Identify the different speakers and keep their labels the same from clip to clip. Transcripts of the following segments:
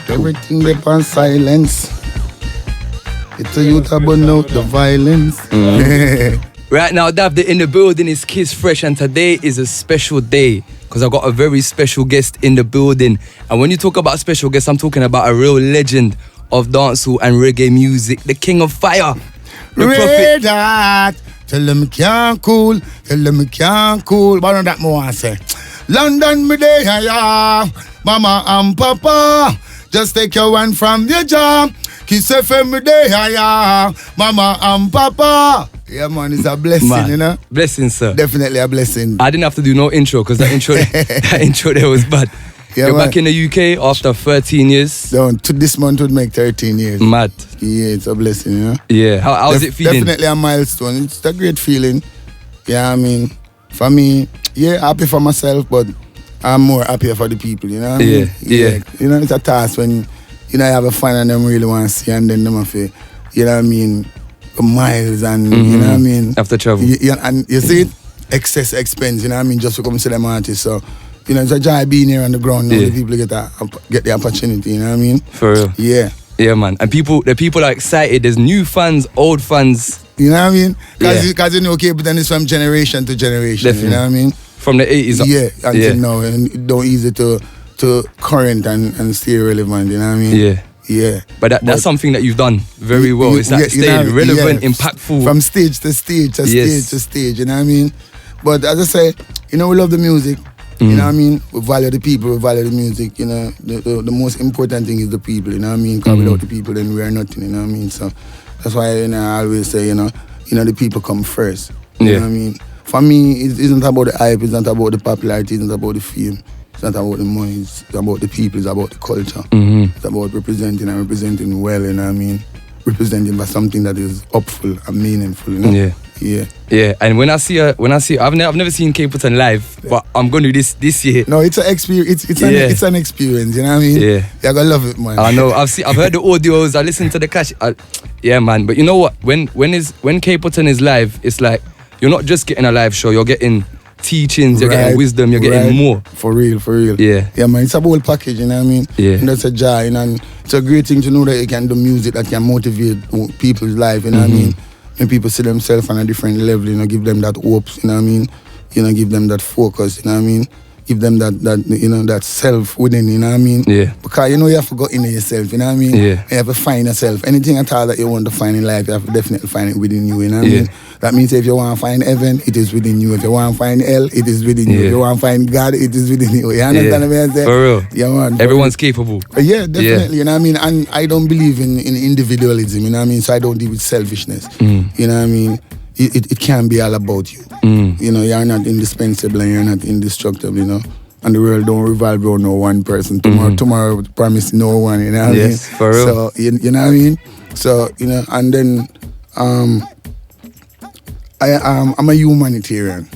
Speaker 1: Everything they on silence. It's a youth about out the violence.
Speaker 2: Right now, Davda in the building is Kiss Fresh, and today is a special day because I've got a very special guest in the building. And when you talk about special guests, I'm talking about a real legend of dancehall and reggae music, the King of Fire, the
Speaker 1: Red Hot. Tell them can't cool. Tell them can't cool. But that more I say. London me day, yeah. Mama and Papa. Just take your one from the job. Kiss FM me day, yeah. Mama and Papa. Yeah, man, it's a blessing, man, you know?
Speaker 2: Blessing, sir.
Speaker 1: Definitely a blessing.
Speaker 2: I didn't have to do no intro because that intro there was bad. Yeah, you're back in the UK after 13 years.
Speaker 1: This month would make 13 years.
Speaker 2: Mad.
Speaker 1: Yeah, it's a blessing, you know?
Speaker 2: Yeah. How's it feeling?
Speaker 1: Definitely a milestone. It's a great feeling. Yeah, I mean, for me, yeah, happy for myself, but I'm more happier for the people, you know what I mean?
Speaker 2: Yeah.
Speaker 1: You know, it's a task when, you know, you have a fan and them really want to see, and then them have to, you know what I mean, go miles and, you know what I mean?
Speaker 2: After travel.
Speaker 1: And you see it? Excess expense, you know what I mean, just to come see them artists. So, you know, it's a joy being here on the ground now. The people get the opportunity, you know what I mean?
Speaker 2: For real.
Speaker 1: Yeah.
Speaker 2: Yeah, man. And the people are excited. There's new fans, old fans.
Speaker 1: You know what I mean? Because you know, Capleton is from generation to generation. Definitely. You know what I mean?
Speaker 2: From the 80s.
Speaker 1: Yeah, until now. And it don't easy to current and stay relevant, you know what I mean?
Speaker 2: Yeah.
Speaker 1: Yeah.
Speaker 2: But that's something that you've done very well. It's like staying relevant, impactful.
Speaker 1: From stage to stage to stage to stage, you know what I mean? But as I say, you know, we love the music. You know what I mean? We value the people, we value the music, you know. The most important thing is the people, you know what I mean? Because without the people, then we are nothing, you know what I mean? So that's why, you know, I always say, you know, the people come first. You know what I mean? For me, it isn't about the hype, it's not about the popularity, it's not about the fame. It's not about the money, it's about the people, it's about the culture. It's about representing well, you know what I mean? Representing by something that is upful and meaningful, you know? Yeah.
Speaker 2: And when I see I've never seen Capleton live, but I'm going to do this year.
Speaker 1: No, it's an experience. It's an experience. You know what I mean?
Speaker 2: Yeah.
Speaker 1: You're gonna love it, man.
Speaker 2: I know. I've heard the audios. I listen to the clash. Yeah, man. But you know what? When Capleton is live, it's like you're not just getting a live show. You're getting teachings. You're getting wisdom. You're getting more.
Speaker 1: For real.
Speaker 2: Yeah.
Speaker 1: Yeah, man. It's a whole package. You know what I mean?
Speaker 2: Yeah.
Speaker 1: And that's a joy. You know, and it's a great thing to know that you can do music that can motivate people's life. You know what I mean? When people see themselves on a different level, you know, give them that hope, you know what I mean? You know, give them that focus, you know what I mean? Give them that you know, that self within, you know what I mean?
Speaker 2: Yeah.
Speaker 1: Because, you know, you have to go into yourself, you know what I mean?
Speaker 2: Yeah.
Speaker 1: You have to find yourself. Anything at all that you want to find in life, you have to definitely find it within you, you know what I mean? That means if you want to find heaven, it is within you. If you want to find hell, it is within you. If you want to find God, it is within you. You understand what I'm saying?
Speaker 2: For real.
Speaker 1: Yeah, man.
Speaker 2: Everyone's capable.
Speaker 1: Yeah, definitely, you know what I mean? And I don't believe in individualism, you know what I mean? So I don't deal with selfishness, you know what I mean? It can be all about you. You know, you're not indispensable and you're not indestructible, you know? And the world don't revolve around no one person. Tomorrow promise no one, you know what I mean?
Speaker 2: For real.
Speaker 1: So, you know what I mean? So, you know, and then I'm a humanitarian,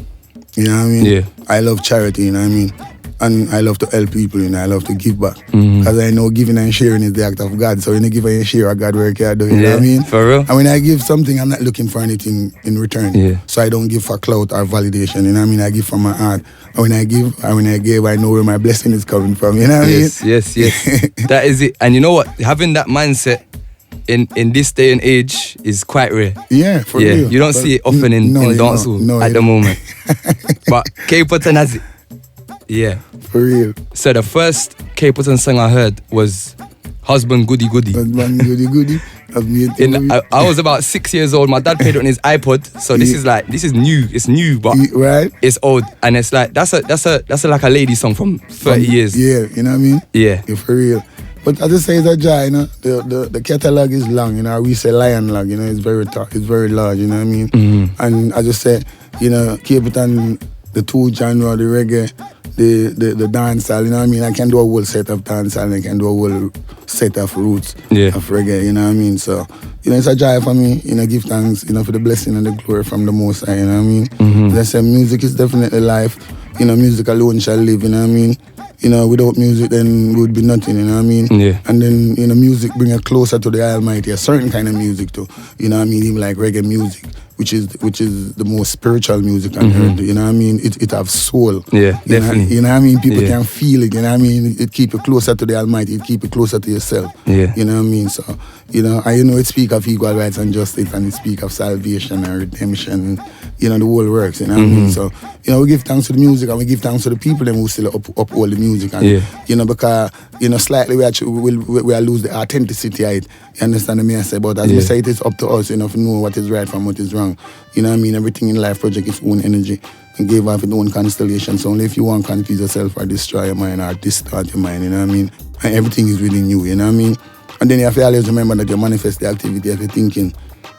Speaker 1: you know what I mean?
Speaker 2: Yeah.
Speaker 1: I love charity, you know what I mean? And I love to help people, you know, I love to give back. Because I know giving and sharing is the act of God. So when you give and share, God work you do, you know what I mean?
Speaker 2: For real.
Speaker 1: And when I give something, I'm not looking for anything in return. Yeah. So I don't give for clout or validation, you know what I mean? I give from my heart. And when I give, I know where my blessing is coming from, you know what I mean?
Speaker 2: Yes. That is it. And you know what? Having that mindset in this day and age is quite rare.
Speaker 1: Yeah, for real.
Speaker 2: You don't see it often in dancehall at the moment. But Capleton has it. Yeah.
Speaker 1: For real.
Speaker 2: So the first Capleton song I heard was Husband Goody Goody.
Speaker 1: Husband Goody Goody.
Speaker 2: I was about 6 years old. My dad played it on his iPod. So this is new. It's new, but it's old. And it's like that's like a lady song from 30 years.
Speaker 1: Yeah, you know what I mean?
Speaker 2: Yeah.
Speaker 1: For real. But as I say, it's a joy, you know. The catalog is long, you know. We say lion log, you know. It's very large, you know what I mean? And as I say, you know, Capleton, the two genre, the reggae, the dancehall, you know what I mean? I can do a whole set of dancehall and I can do a whole set of roots of reggae, you know what I mean? So, you know, it's a joy for me, you know, give thanks, you know, for the blessing and the glory from the Most High, you know what I mean? As I say, music is definitely life. You know, music alone shall live, you know what I mean? You know, without music, then we would be nothing, you know what I mean?
Speaker 2: Yeah.
Speaker 1: And then, you know, music bring us closer to the Almighty, a certain kind of music too. You know what I mean? Even like reggae music, which is the most spiritual music on earth. You know what I mean? It have soul.
Speaker 2: Yeah, definitely.
Speaker 1: You know what I mean? People can feel it. You know what I mean? It keep you closer to the Almighty. It keep you closer to yourself.
Speaker 2: Yeah.
Speaker 1: You know what I mean? So, it speak of equal rights and justice, and it speak of salvation and redemption. And, the whole works. You know what I mean? So, we give thanks to the music, and we give thanks to the people them who still uphold the music. And because slightly we lose the authenticity of it. You understand what I say? But as we say, it is up to us, to know what is right from what is wrong. You know what I mean? Everything in life project its own energy and give off its own constellation. So only if you want to confuse yourself or destroy your mind or distort your mind, you know what I mean? And everything is within you, you know what I mean? And then you have to always remember that you manifest the activity of your thinking.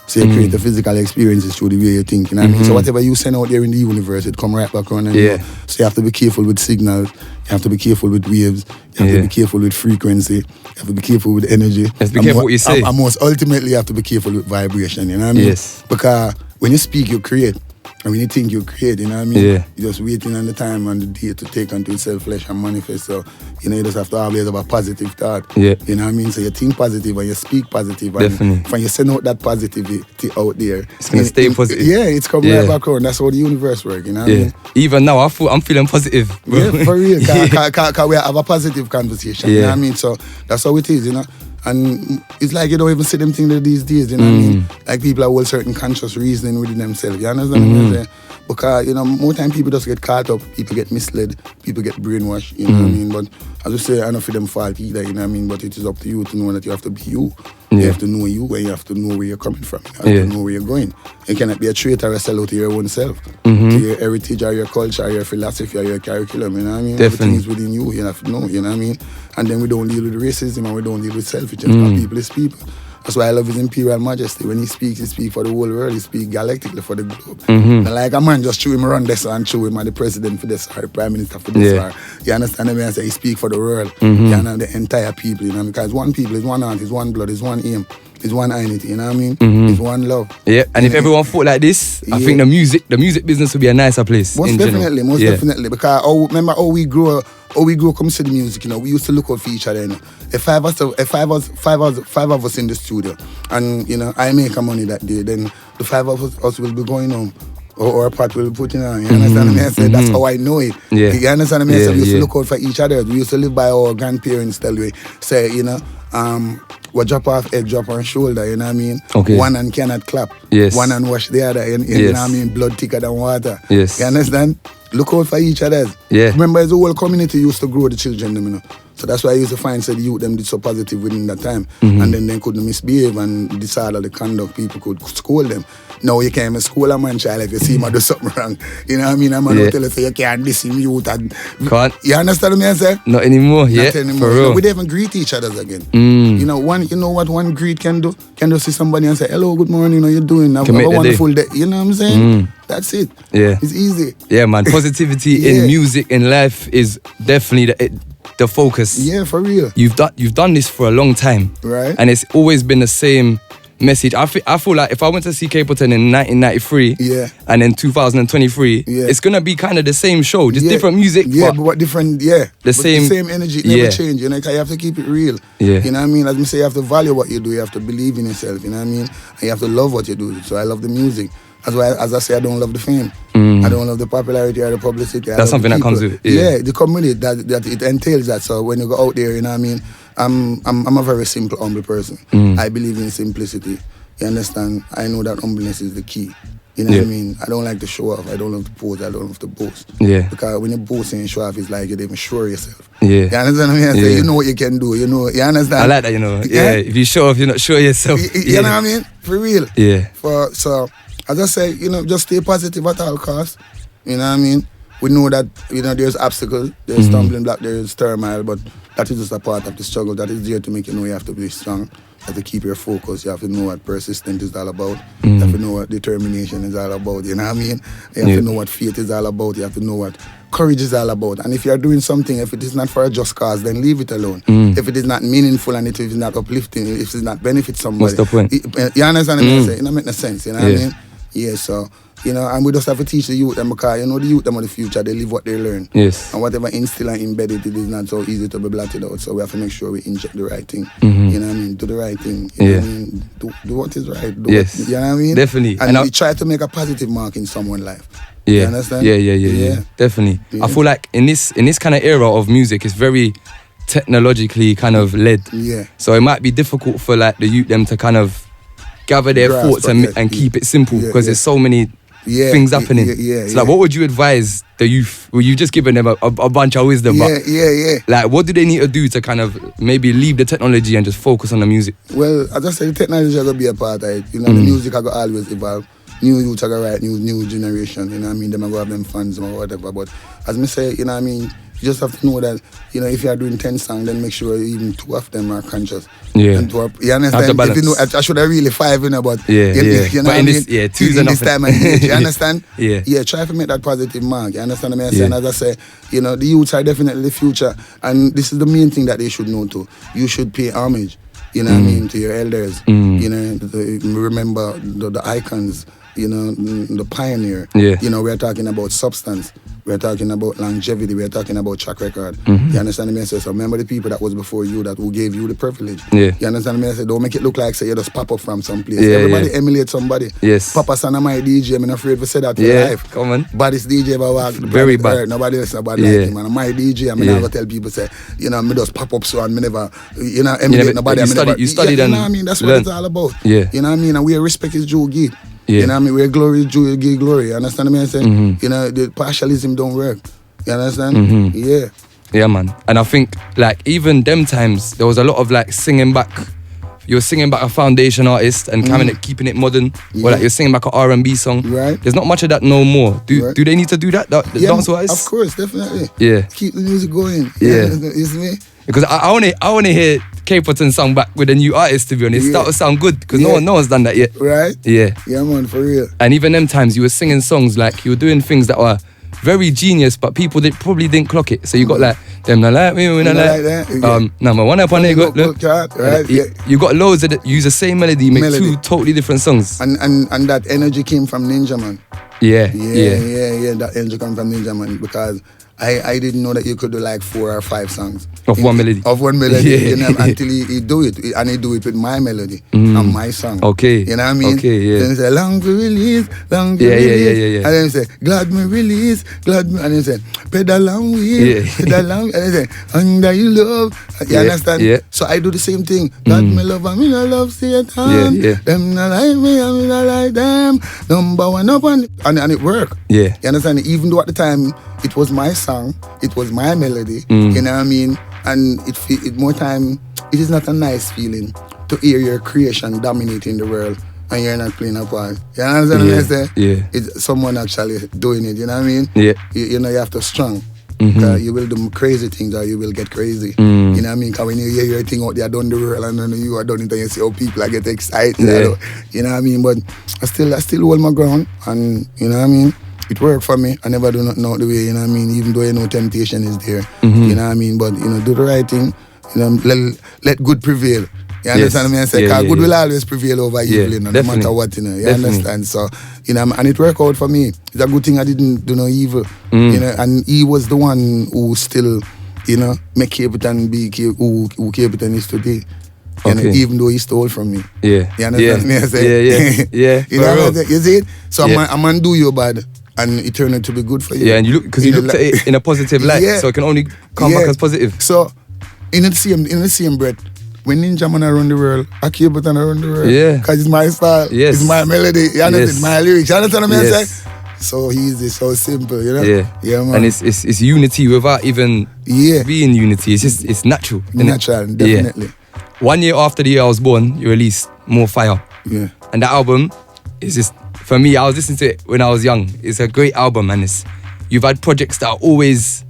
Speaker 1: So you create the physical experiences through the way you think, you know what I mean? So whatever you send out there in the universe, it come right back around. And, So you have to be careful with signals. You have to be careful with waves. You have to be careful with frequency. You have to be careful with energy. You have
Speaker 2: to be careful what you say.
Speaker 1: And most ultimately, you have to be careful with vibration, you know what I mean?
Speaker 2: Yes.
Speaker 1: Because when you speak, you create. And when you think, you create, you know what I mean? You're just waiting on the time and the day to take unto itself flesh and manifest. So, you just have to always have a positive thought.
Speaker 2: Yeah.
Speaker 1: You know what I mean? So you think positive and you speak positive.
Speaker 2: Definitely.
Speaker 1: And when you send out that positivity out there,
Speaker 2: it's going to stay positive.
Speaker 1: It's coming right back around. That's how the universe works, you know what I mean?
Speaker 2: Even now, I'm feeling positive. Bro.
Speaker 1: Yeah, for real. Because we have a positive conversation, you know what I mean? So that's how it is, And it's like you don't even see them things these days, you know what I mean? Like people have all certain conscious reasoning within themselves, you understand what I'm saying? Because, more time people just get caught up, people get misled, people get brainwashed, you know what I mean? But as I say, I don't feel them fault either, you know what I mean? But it is up to you to know that you have to be you. You have to know you, and you have to know where you're coming from. You have to know where you're going. You cannot be a traitor or sell out to your own self, to your heritage or your culture or your philosophy or your curriculum, you know what I mean?
Speaker 2: Definitely.
Speaker 1: Everything is within you, you have to know, you know what I mean? And then we don't deal with racism and we don't deal with selfishness, because people is people. That's why I love His Imperial Majesty. When he speaks for the whole world. He speaks galactically for the globe. And like a man just chew him around this and chew him at the president for this or the prime minister for this. Or, you understand what I say? He speaks for the world. You know, the entire people, because one people, is one heart, is one blood, is one aim. It's one unity, you know what I mean? It's one love.
Speaker 2: Yeah, and if everyone thought like this, I think the music business would be a nicer place.
Speaker 1: Most definitely. Because remember how we grew comes to the music, we used to look out for each other, If five of us in the studio, and I make a money that day, then the five of us will be going home. Or a part will be putting on. You understand what I mean? That's how I know it.
Speaker 2: Yeah.
Speaker 1: You understand what I mean? We used to look out for each other. We used to live by our grandparents tell we say, we drop off head, drop on shoulder, you know what I mean?
Speaker 2: Okay.
Speaker 1: One hand cannot clap.
Speaker 2: Yes.
Speaker 1: One hand wash the other, you know what I mean? Blood thicker than water.
Speaker 2: Yes.
Speaker 1: You understand? Look out for each other.
Speaker 2: Yeah.
Speaker 1: Remember, the whole community used to grow the children, So that's why I used to find the youth them did so positive within that time. And then they couldn't misbehave and disorder the conduct, people could scold them. Now you can't even school a man child if you see him do something wrong. You know what I mean? I'm going to tell you, you can't diss him, youth.
Speaker 2: Can't.
Speaker 1: You understand what I say?
Speaker 2: Not anymore,
Speaker 1: Not anymore.
Speaker 2: For real.
Speaker 1: We don't even greet each other again. You know what one greet can do? Can just see somebody and say, hello, good morning, how you doing? Have a wonderful day. You know what I'm saying? That's it.
Speaker 2: Yeah.
Speaker 1: It's easy.
Speaker 2: Yeah, man. Positivity in music, in life is definitely the focus.
Speaker 1: Yeah, for real.
Speaker 2: You've done this for a long time.
Speaker 1: Right.
Speaker 2: And it's always been the same message. I feel like if I went to see Capleton in 1993 and then 2023, it's going to be kind of the same show, just different music.
Speaker 1: Yeah, but what different, the same energy, it never change. You have to keep it real.
Speaker 2: Yeah.
Speaker 1: You know what I mean? As me say, you have to value what you do, you have to believe in yourself, you know what I mean? And you have to love what you do. So I love the music. That's why, as I say, I don't love the fame. I don't love the popularity or the publicity.
Speaker 2: That's something that comes with it.
Speaker 1: Yeah, the community, that it entails that. So when you go out there, you know what I mean? I'm a very simple, humble person. I believe in simplicity. You understand? I know that humbleness is the key. You know what I mean? I don't like to show off. I don't love to pose. I don't love to boast.
Speaker 2: Yeah.
Speaker 1: Because when you boast and show off, it's like you don't even sure yourself.
Speaker 2: Yeah.
Speaker 1: You understand what I mean? So you know what you can do. You understand?
Speaker 2: I like that, Yeah. If you show off, you're not sure yourself.
Speaker 1: You know what I mean? For real.
Speaker 2: Yeah.
Speaker 1: So, as I say, just stay positive at all costs. You know what I mean? We know that, there's obstacles, there's stumbling block, there's turmoil, but that is just a part of the struggle. That is there to make you know you have to be strong. You have to keep your focus. You have to know what persistence is all about. You have to know what determination is all about. You know what I mean? You have to know what faith is all about. You have to know what courage is all about. And if you're doing something, if it is not for a just cause, then leave it alone. If it is not meaningful and if it is not uplifting, if it does not benefit somebody.
Speaker 2: What's the point?
Speaker 1: You understand what I'm saying? It don't make no sense. You know what I mean? Yeah, so You know, and we just have to teach the youth them because, you know, the youth them of the future, they live what they learn.
Speaker 2: Yes.
Speaker 1: And whatever instill and embedded, it is not so easy to be blotted out. So we have to make sure we inject the right thing. You know what I mean? Do the right thing. You know what I mean? Do what is right. Do
Speaker 2: yes.
Speaker 1: what, you know what I mean?
Speaker 2: Definitely.
Speaker 1: And we try to make a positive mark in someone's life.
Speaker 2: Yeah.
Speaker 1: You understand?
Speaker 2: Yeah. Definitely.
Speaker 1: Yeah.
Speaker 2: I feel like in this kind of era of music, it's very technologically kind of led.
Speaker 1: Yeah.
Speaker 2: So it might be difficult for like the youth them to kind of gather their thoughts and keep it simple because there's so many things happening. So like, what would you advise the youth? Were you just giving them a bunch of wisdom?
Speaker 1: Yeah.
Speaker 2: Like, what do they need to do to kind of maybe leave the technology and just focus on the music?
Speaker 1: Well, as I said, the technology are going to be a part of it. You know, the music are going to always evolve. New youth are going to write new generation, you know what I mean? Them are going to have them fans or whatever. But as me say, you know what I mean? You just have to know that, you know, if you are doing 10 songs, then make sure even 2 of them are conscious.
Speaker 2: Yeah.
Speaker 1: And you understand? If you know, I should have really 5, you know, but you know
Speaker 2: but in this, 2's
Speaker 1: in this time and age, you understand?
Speaker 2: Yeah.
Speaker 1: Try to make that positive mark. You understand what I'm saying? As I say, you know, the youths are definitely the future, and this is the main thing that they should know too. You should pay homage, you know what I mean, to your elders. You know, remember the icons. You know, the pioneer. You know, we're talking about substance. We're talking about longevity. We're talking about track record. You understand me? I say, so remember the people that was before you that who gave you the privilege. You understand me? I say, don't make it look like say you just pop up from some place. Everybody emulate somebody. Papa Son my DJ. I'm not afraid to say that for life.
Speaker 2: Come on.
Speaker 1: Baddest DJ ever walked.
Speaker 2: Very bad.
Speaker 1: Nobody else about like him. And my DJ, I'm not gonna tell people say, you know, me just pop up so and me never, you know, emulate nobody.
Speaker 2: You studied
Speaker 1: you know what I mean? That's what it's all about. You know what I mean? And we respect his due give. You know what I mean? Where glory is due, give glory. You understand what I'm saying? You know, the partialism don't work. You understand? Yeah,
Speaker 2: man. And I think like even them times there was a lot of like singing back. You're singing back a foundation artist and keeping it modern, or like you're singing back an R&B song.
Speaker 1: Right.
Speaker 2: There's not much of that no more. Do they need to do that? The dancehall artists?
Speaker 1: Of course, definitely.
Speaker 2: Yeah.
Speaker 1: Keep the music going.
Speaker 2: Yeah.
Speaker 1: You see me?
Speaker 2: Because I wanna hear Capleton song back with a new artist, to be honest. That would sound good because no one's done that yet.
Speaker 1: Right?
Speaker 2: Yeah.
Speaker 1: Yeah, man, for real.
Speaker 2: And even them times you were singing songs like you were doing things that were very genius, but people probably didn't clock it. So you got like them not like me, we not like that. Number one up on there, look.
Speaker 1: Right?
Speaker 2: You got loads of use the same melody, make 2 totally different songs.
Speaker 1: And that energy came from Ninja Man.
Speaker 2: Yeah.
Speaker 1: That energy came from Ninja Man because I didn't know that you could do like 4 or 5 songs
Speaker 2: of one melody.
Speaker 1: You know, until he do it, and he do it with my melody and my song.
Speaker 2: Okay.
Speaker 1: You know what I mean?
Speaker 2: Okay, yeah.
Speaker 1: Then he say, long to release, long to release.
Speaker 2: Yeah.
Speaker 1: And then he say, glad me release, glad me. And then he say, pedal long way, pedal long. And then he say, under you love. You understand?
Speaker 2: Yeah.
Speaker 1: So I do the same thing. God me love and me no love Satan. Them not like me and me not like them. Number one up and it work.
Speaker 2: Yeah.
Speaker 1: You understand? Even though at the time it was my song, it was my melody. You know what I mean? And it more time, it is not a nice feeling to hear your creation dominating the world and you're not playing a part. You understand what I'm saying?
Speaker 2: Yeah.
Speaker 1: It's someone actually doing it, you know what I mean?
Speaker 2: Yeah.
Speaker 1: You know, you have to strong. You will do crazy things or you will get crazy. You know what I mean? Because when you hear your thing out there done the world and then you are done it and you see how people are get excited. You know what I mean? But I still hold my ground and you know what I mean? It worked for me. I never do not know the way, you know what I mean? Even though you know temptation is there. You know what I mean? But you know, do the right thing. You know, let good prevail. You understand what I say? Because good will always prevail over evil, you know, no matter what, you know. You understand? So, you know, and it worked out for me. It's a good thing I didn't do no evil. You know, and he was the one who still, you know, make Capleton be who Capleton is today. You know, even though he stole from me. You understand me? I say? You know, you see it? So I'm gonna do you bad. And it turned out to be good for you.
Speaker 2: Yeah, and you looked at it in a positive light, so it can only come back as positive.
Speaker 1: So, in the same breath, when Ninja Man around the world, I keep it around the world.
Speaker 2: Yeah.
Speaker 1: Because it's my style, it's my melody, you understand? It's my lyrics, you understand what I'm saying? So easy, so simple, you know? Yeah, man.
Speaker 2: And it's unity without even being unity. It's just, it's natural.
Speaker 1: Natural, definitely.
Speaker 2: 1 year after the year I was born, you released More Fire.
Speaker 1: Yeah.
Speaker 2: And that album is just, for me, I was listening to it when I was young. It's a great album, and you've had projects that are always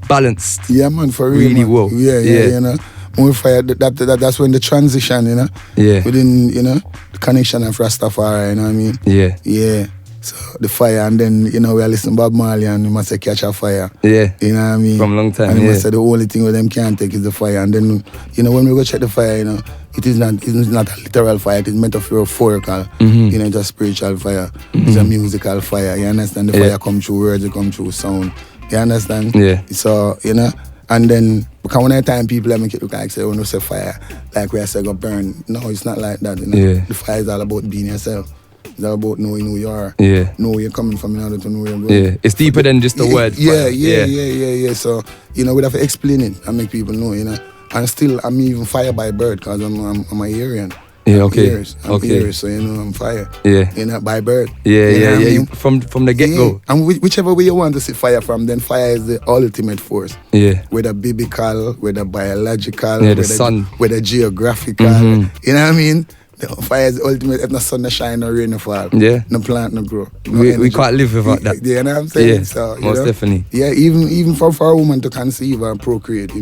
Speaker 2: balanced.
Speaker 1: Yeah, man, for real.
Speaker 2: Really
Speaker 1: man.
Speaker 2: well.
Speaker 1: Yeah, you know. More Fire, that's when the transition, you know.
Speaker 2: Yeah.
Speaker 1: Within, you know, the connection of Rastafari, you know what I mean?
Speaker 2: Yeah.
Speaker 1: Yeah. So the fire, and then, you know, we are listening to Bob Marley and we must say Catch a Fire.
Speaker 2: Yeah.
Speaker 1: You know what I mean?
Speaker 2: From a long time,
Speaker 1: And we must say the only thing with them can't take is the fire. And then, you know, when we go check the fire, you know, it's not a literal fire, it is metaphorical. You know, it's a spiritual fire. It's a musical fire. You understand? The fire come through words, it come through sound. You understand?
Speaker 2: Yeah.
Speaker 1: So, you know, and then because when I time people make it look like say when we say fire, like we say go burn. No, it's not like that, you know.
Speaker 2: Yeah.
Speaker 1: The fire is all about being yourself. It's all about knowing who you are.
Speaker 2: Yeah.
Speaker 1: Know where you're coming from in order to know where you're going.
Speaker 2: Yeah. It's deeper than just the word.
Speaker 1: Yeah. So, you know, we have to explain it and make people know, you know. And still, I'm even fire by birth because I'm a Aryan.
Speaker 2: Yeah, okay.
Speaker 1: I'm Ears, so you know I'm fire.
Speaker 2: Yeah.
Speaker 1: You know, by birth.
Speaker 2: Yeah,
Speaker 1: you know
Speaker 2: yeah.
Speaker 1: I mean?
Speaker 2: From the get go.
Speaker 1: And whichever way you want to see fire from, then fire is the ultimate force.
Speaker 2: Yeah.
Speaker 1: Whether biblical, whether biological,
Speaker 2: the sun.
Speaker 1: Whether geographical. You know what I mean? The fire is the ultimate. If no sun no shine, no rain no fall.
Speaker 2: Yeah.
Speaker 1: No plant no grow.
Speaker 2: We can't live without that.
Speaker 1: You know what I'm saying?
Speaker 2: Yeah.
Speaker 1: So,
Speaker 2: most definitely.
Speaker 1: Yeah, even for a woman to conceive and procreate,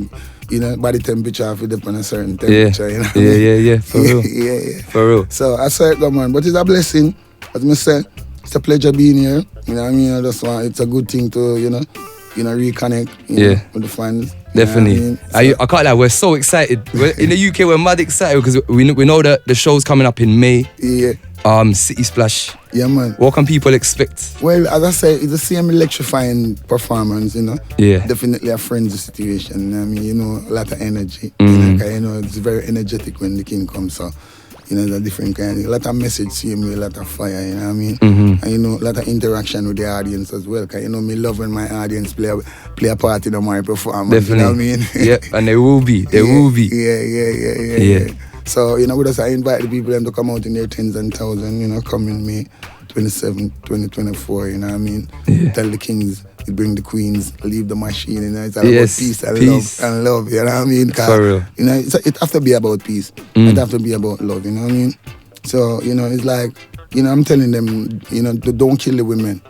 Speaker 1: you know, body temperature have to depend on a certain temperature. You know what I mean?
Speaker 2: Yeah. For real.
Speaker 1: Yeah.
Speaker 2: For real.
Speaker 1: So I saw it go, man. But it's a blessing. As I say, it's a pleasure being here. You know what I mean? I just want, it's a good thing to, you know, reconnect know, with the fans.
Speaker 2: Definitely. I can't lie, we're so excited. In the UK, we're mad excited because we know that the show's coming up in May.
Speaker 1: Yeah.
Speaker 2: City Splash.
Speaker 1: Yeah, man.
Speaker 2: What can people expect?
Speaker 1: Well, as I say, it's the same electrifying performance, you know.
Speaker 2: Yeah.
Speaker 1: Definitely a frenzy situation. I mean, you know, a lot of energy. You know, it's very energetic when the king comes. So, you know, the different kind. A lot of message, same way, a lot of fire, you know what I mean? And, you know, a lot of interaction with the audience as well. Because, you know, me love when my audience play a part in my performance.
Speaker 2: Definitely.
Speaker 1: You know what I mean?
Speaker 2: Yeah, and they will be. They will be.
Speaker 1: Yeah. So, you know, with us, I invite the people to come out in their tens and thousands, you know, come in May 27, 2024, you know what I mean?
Speaker 2: Yeah.
Speaker 1: Tell the kings, bring the queens, leave the machine, you know, it's all about peace and love, you know what I mean?
Speaker 2: For real.
Speaker 1: You know, it have to be about peace. It have to be about love, you know what I mean? So, you know, it's like, you know, I'm telling them, you know, don't kill the women.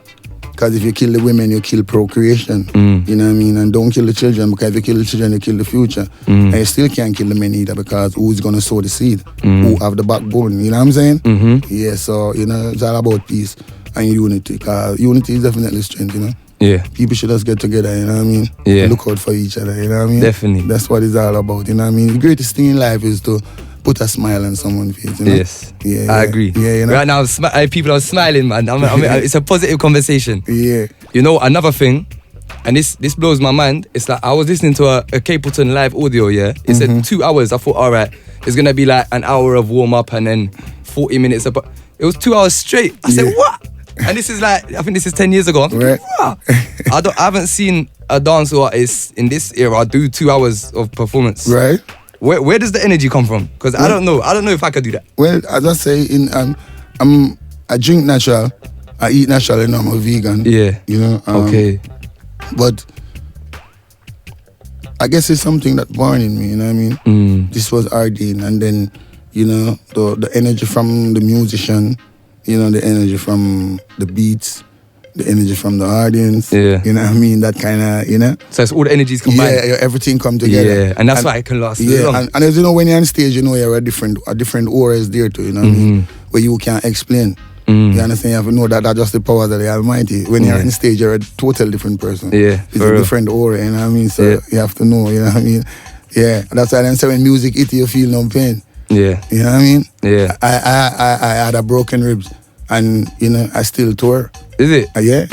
Speaker 1: Because if you kill the women, you kill procreation. You know what I mean? And don't kill the children, because if you kill the children, you kill the future. And you still can't kill the men either, because who's going to sow the seed? Who have the backbone? You know what I'm saying? Yeah, so, you know, it's all about peace and unity. Because unity is definitely strength, you know?
Speaker 2: Yeah.
Speaker 1: People should just get together, you know what I mean?
Speaker 2: Yeah.
Speaker 1: Look out for each other, you know what I mean?
Speaker 2: Definitely.
Speaker 1: That's what it's all about, you know what I mean? The greatest thing in life is to put a smile on someone's face, you know?
Speaker 2: Yes.
Speaker 1: Yeah.
Speaker 2: I agree.
Speaker 1: Yeah, you know?
Speaker 2: Right now, people are smiling, man. It's a positive conversation.
Speaker 1: Yeah.
Speaker 2: You know, another thing, and this blows my mind, it's like I was listening to a Capleton live audio, yeah? It said 2 hours. I thought, all right, it's going to be like an hour of warm-up and then 40 minutes. It was 2 hours straight. I said, what? And this is like, I think this is 10 years ago. I'm thinking, what? I haven't seen a dancehall artist in this era do 2 hours of performance.
Speaker 1: Right.
Speaker 2: Where does the energy come from? Because I don't know. I don't know if I could do that.
Speaker 1: Well, as I say, I drink natural, I eat natural, you know, I'm a vegan.
Speaker 2: Yeah.
Speaker 1: You know.
Speaker 2: Okay.
Speaker 1: But I guess it's something that born in me, you know what I mean? This was ordained, and then, you know, the energy from the musician, you know, the energy from the beats, the energy from the audience.
Speaker 2: Yeah.
Speaker 1: You know what I mean? That kind of, you know.
Speaker 2: So it's all the energies combined.
Speaker 1: Yeah, everything come together.
Speaker 2: Yeah, and that's why it can last so long.
Speaker 1: And as you know, when you're on stage, you know you're a different aura is there too, you know what I mean? Where you can't explain. You understand? You have to know that that's just the powers of the Almighty. When you're on stage, you're a total different person.
Speaker 2: Yeah,
Speaker 1: it's a different aura, you know what I mean? So you have to know, you know what I mean? Yeah, that's why I say when music hits you, feel no pain.
Speaker 2: Yeah.
Speaker 1: You know what I mean?
Speaker 2: Yeah.
Speaker 1: I had a broken ribs, and, you know, I still tour.
Speaker 2: Is it?
Speaker 1: Yeah.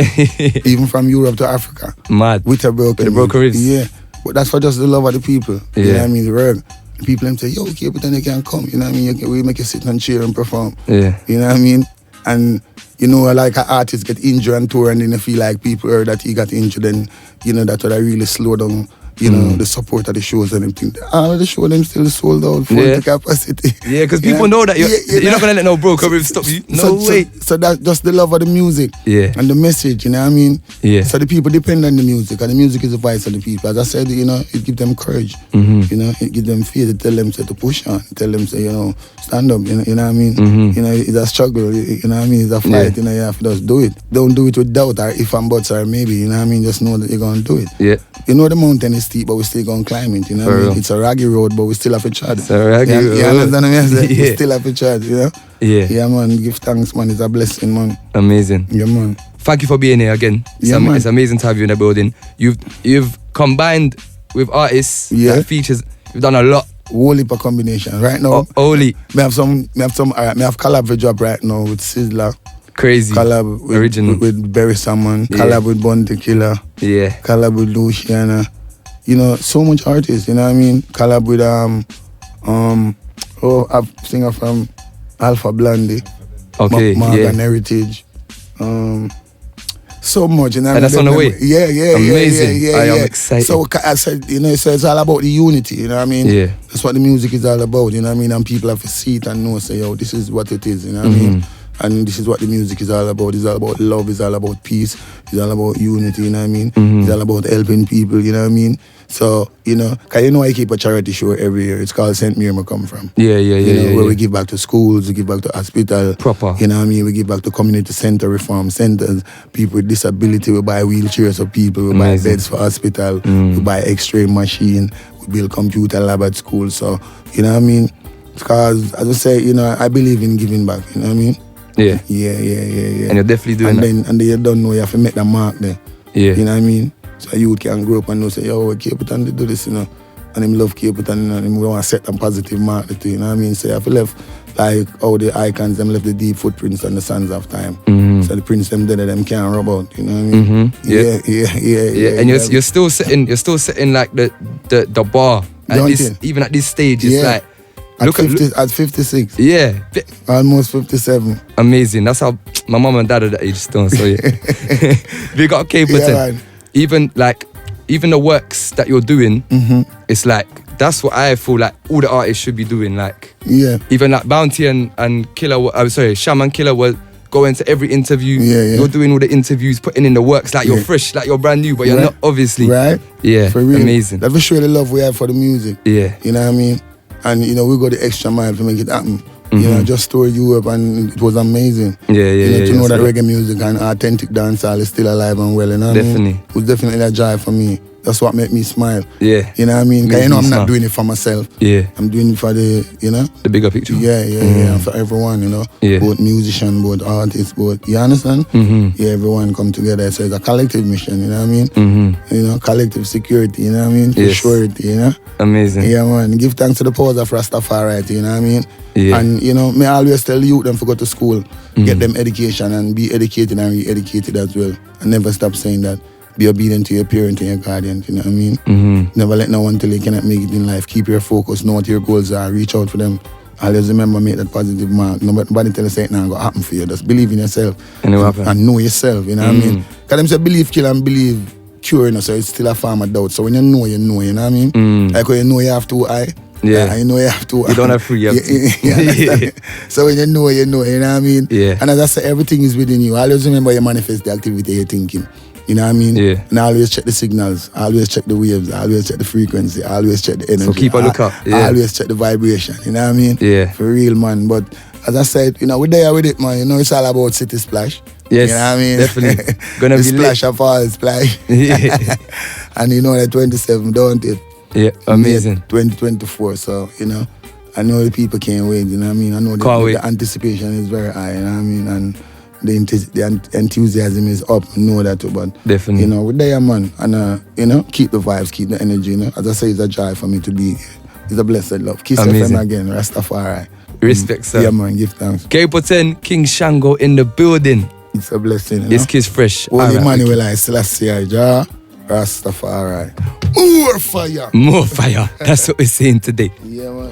Speaker 1: Even from Europe to Africa.
Speaker 2: Mad.
Speaker 1: With a broken ribs. Yeah. But that's for just the love of the people. You know what I mean? The work. People them say, yo, okay, but then they can't come. You know what I mean? We make you sit and cheer and perform.
Speaker 2: Yeah.
Speaker 1: You know what I mean? And, you know, like an artist get injured and tour, and then you feel like people heard that he got injured, and, you know, that would really slow down, you know, the support of the shows and everything. All of the show them still sold out full to capacity.
Speaker 2: Yeah, because people know that you're not going to let no broken ribs stop you. No way.
Speaker 1: So that's just the love of the music and the message, you know what I mean?
Speaker 2: Yeah.
Speaker 1: So the people depend on the music, and the music is the voice of the people. As I said, you know, it gives them courage. You know, it gives them faith. It tell them to push on. It tell them to, you know, stand up. You know what I mean? You know, it's a struggle. You know what I mean? It's a fight. You know, you have to just do it. Don't do it with doubt or if and buts or maybe. You know what I mean? Just know that you're going to do it.
Speaker 2: Yeah.
Speaker 1: You know the mountain is steep, but we still going to climb it. You know what I mean? It's a raggy road, but we still have to trod.
Speaker 2: It's a raggy road.
Speaker 1: You understand what I mean? We still have to trod, you know?
Speaker 2: Yeah.
Speaker 1: Yeah, man. Give thanks, man. It's a blessing, man.
Speaker 2: Amazing.
Speaker 1: Yeah, man.
Speaker 2: Thank you for being here again. It's amazing to have you in the building. You've combined with artists that features. You've done a lot
Speaker 1: whole heap of combination. Right now,
Speaker 2: Holy.
Speaker 1: Me have collab for job right now with Sizzler.
Speaker 2: Crazy.
Speaker 1: Collab with,
Speaker 2: Original.
Speaker 1: with Berry Salmon. Collab with Bounty Killer.
Speaker 2: Yeah.
Speaker 1: Collab with Luciana. You know, so much artists, you know what I mean? Collab with a singer from Alpha Blondie.
Speaker 2: Okay.
Speaker 1: Morgan Heritage. So much, you know.
Speaker 2: And that's on the way.
Speaker 1: Yeah.
Speaker 2: Amazing.
Speaker 1: Yeah.
Speaker 2: I am excited.
Speaker 1: So I said, you know, so it's all about the unity, you know what I mean?
Speaker 2: Yeah.
Speaker 1: That's what the music is all about, you know what I mean? And people have to see it and know, say, yo, this is what it is, you know what I mean? And this is what the music is all about. It's all about love, it's all about peace, it's all about unity, you know what I mean? It's all about helping people, you know what I mean? So, you know, cause you know I keep a charity show every year. It's called St. Mary I come from.
Speaker 2: Yeah.
Speaker 1: Where we give back to schools, we give back to hospital.
Speaker 2: Proper.
Speaker 1: You know what I mean? We give back to community center, reform centers, people with disability, we buy wheelchairs for people, we buy beds for hospital, we buy x-ray machine, we build computer lab at school. So, you know what I mean? Because, as I say, you know, I believe in giving back, you know what I mean?
Speaker 2: Yeah.
Speaker 1: Yeah.
Speaker 2: And you're definitely doing that.
Speaker 1: And then you don't know, you have to make that mark there.
Speaker 2: Yeah.
Speaker 1: You know what I mean? So youth can grow up and know, say, yo, Capleton, they do this, you know. And him love Capleton, you know, and him want to set a positive mark to, you know what I mean? So you have to left, like, all the icons, them left the deep footprints on the sands of time. So the prints, them dead, them can't rub out, you know what I mean? Yeah.
Speaker 2: And you're still setting like the bar at this, even at this stage. It's like,
Speaker 1: at 56.
Speaker 2: Yeah.
Speaker 1: Almost 57.
Speaker 2: Amazing. That's how my mum and dad are that age still. So yeah. We got Capleton. Even the works that you're doing, it's like, that's what I feel like all the artists should be doing. Like, even like Bounty and Killer, Sham and Killer were going to every interview. You're doing all the interviews, putting in the works, like you're fresh, like you're brand new, but you're not, obviously.
Speaker 1: Right?
Speaker 2: Yeah.
Speaker 1: For real.
Speaker 2: Amazing.
Speaker 1: That will show the love we have for the music.
Speaker 2: Yeah.
Speaker 1: You know what I mean? And, you know, we go the extra mile to make it happen. You know, just tour Europe and it was amazing. To know that reggae music and authentic dancehall is still alive and well, you know what I mean? It was definitely a joy for me. That's what made me smile.
Speaker 2: Yeah.
Speaker 1: You know what I mean? Because you know I'm not doing it for myself.
Speaker 2: Yeah.
Speaker 1: I'm doing it for the, you know?
Speaker 2: The bigger picture.
Speaker 1: Yeah. And for everyone, you know?
Speaker 2: Yeah.
Speaker 1: Both musicians, both artists, both, you understand? Yeah, everyone come together. So it's a collective mission, you know what I mean? You know, collective security, you know what I mean? For surety, you know?
Speaker 2: Amazing.
Speaker 1: Yeah, man. Give thanks to the powers of Rastafari, you know what I mean?
Speaker 2: Yeah.
Speaker 1: And, you know, me always tell the youth them to go to school, get them education and be educated and re-educated as well. And never stop saying that. Be obedient to your parent and your guardian, you know what I mean? Never let no one tell you cannot make it in life. Keep your focus, know what your goals are, reach out for them. Always remember, make that positive mark. Nobody tell you say it now going to happen for you. Just believe in yourself and know yourself, you know what I mean? Because them say believe kill and believe cure, you know, so it's still a form of doubt. So when you know, you know what I mean? Like when you know you have two eye, and you know you have to.
Speaker 2: You don't have free, you have
Speaker 1: So when you know, you know what I mean?
Speaker 2: Yeah.
Speaker 1: And as I say, everything is within you. Always remember you manifest the activity you're thinking. You know what I mean?
Speaker 2: Yeah.
Speaker 1: And I always check the signals. I always check the waves. I always check the frequency. I always check the energy.
Speaker 2: So keep a lookout.
Speaker 1: I always check the vibration. You know what I mean?
Speaker 2: Yeah.
Speaker 1: For real, man. But as I said, you know, we're there with it, man. You know, it's all about City Splash.
Speaker 2: Yes.
Speaker 1: You know what I mean?
Speaker 2: Definitely. Gonna
Speaker 1: the
Speaker 2: be
Speaker 1: splash of all splash. And you know, the 27, don't it?
Speaker 2: Yeah, amazing.
Speaker 1: 2024. So, you know, I know the people can't wait. You know what I mean? I know the anticipation is very high. You know what I mean? And the enthusiasm is up, know that too, but
Speaker 2: definitely,
Speaker 1: you know, we're there, man, and you know, keep the vibes, keep the energy, you know. As I say, it's a joy for me to be here. It's a blessed love. Kiss FM again, Rastafari.
Speaker 2: Respect, sir.
Speaker 1: Yeah, man, give thanks.
Speaker 2: Capleton, King Shango in the building.
Speaker 1: It's a blessing, you know?
Speaker 2: It's Kiss Fresh.
Speaker 1: Holy Emmanuel, I Selassie, Jah, Rastafari. More fire!
Speaker 2: More fire. That's what we're saying today.
Speaker 1: Yeah, man.